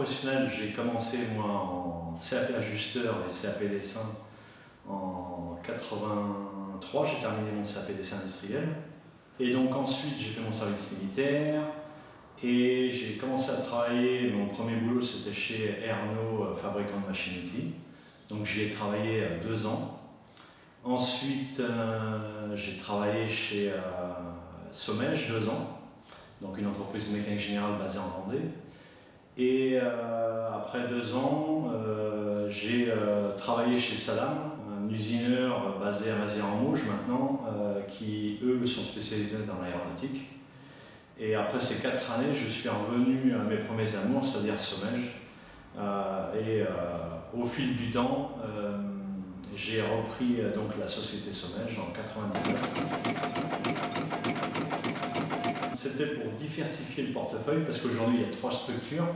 professionnel, j'ai commencé moi en CAP ajusteur et CAP dessin en 83, j'ai terminé mon CAP dessin industriel. Et donc ensuite j'ai fait mon service militaire et j'ai commencé à travailler, mon premier boulot c'était chez Ernaud, fabricant de machines-outils. Donc j'y ai travaillé 2 ans. Ensuite j'ai travaillé chez Somège 2 ans, donc une entreprise de mécanique générale basée en Vendée. Et après 2 ans, j'ai travaillé chez Salam, un usineur basé à Mazères-en-Mauges maintenant, qui eux sont spécialisés dans l'aéronautique. Et après ces 4 années, je suis revenu à mes premiers amours, c'est-à-dire Somège. Au fil du temps, j'ai repris donc la société Somège en 1999. C'était pour diversifier le portefeuille parce qu'aujourd'hui il y a 3 structures.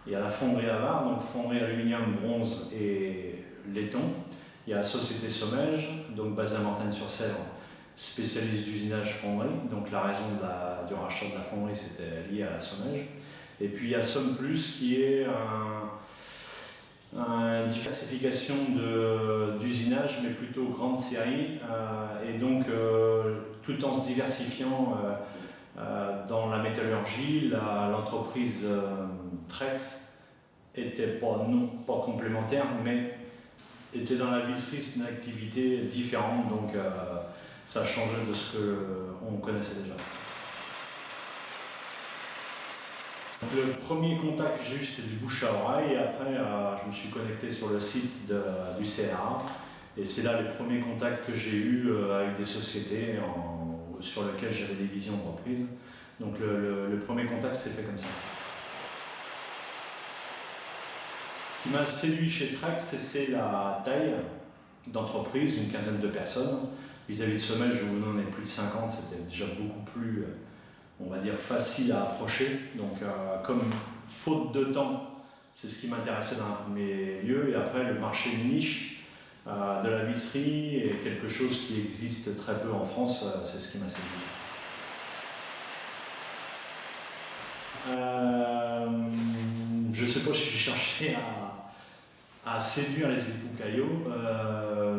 Il y a la fonderie Avar, donc fonderie aluminium, bronze et laiton. Il y a la société Somège, donc basée à Mortagne-sur-Sèvre, spécialiste d'usinage fonderie. Donc la raison du rachat de la fonderie c'était lié à la Somège. Et puis il y a Somme Plus qui est une diversification d'usinage mais plutôt grande série. Et donc tout en se diversifiant dans la métallurgie, l'entreprise Trex était pas complémentaire, mais était dans la visserie, c'est une activité différente, donc ça changeait de ce qu'on connaissait déjà. Donc, le premier contact que j'ai eu c'était du bouche à oreille, et après je me suis connecté sur le site du CRA, et c'est là les premiers contacts que j'ai eus avec des sociétés sur lesquelles j'avais des visions reprises. Donc le premier contact s'est fait comme ça. Ce qui m'a séduit chez Trex, c'est la taille d'entreprise, une quinzaine de personnes. Vis-à-vis de Somège, où on en est plus de 50, c'était déjà beaucoup plus, on va dire, facile à approcher. Donc comme faute de temps, c'est ce qui m'intéressait dans un premier lieu. Et après, le marché de niche de la visserie est quelque chose qui existe très peu en France, c'est ce qui m'a séduit. Je ne sais pas si j'ai cherché à séduire les époux Caillot.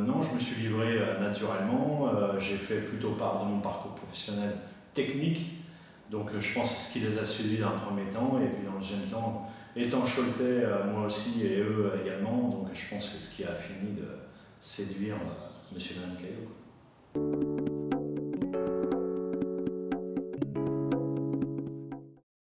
Non, je me suis livré naturellement. J'ai fait plutôt part de mon parcours professionnel technique. Donc je pense que c'est ce qui les a séduits dans un premier temps. Et puis dans le deuxième temps, étant Choletais, moi aussi et eux également. Donc je pense que c'est ce qui a fini de séduire M. et Mme Caillot.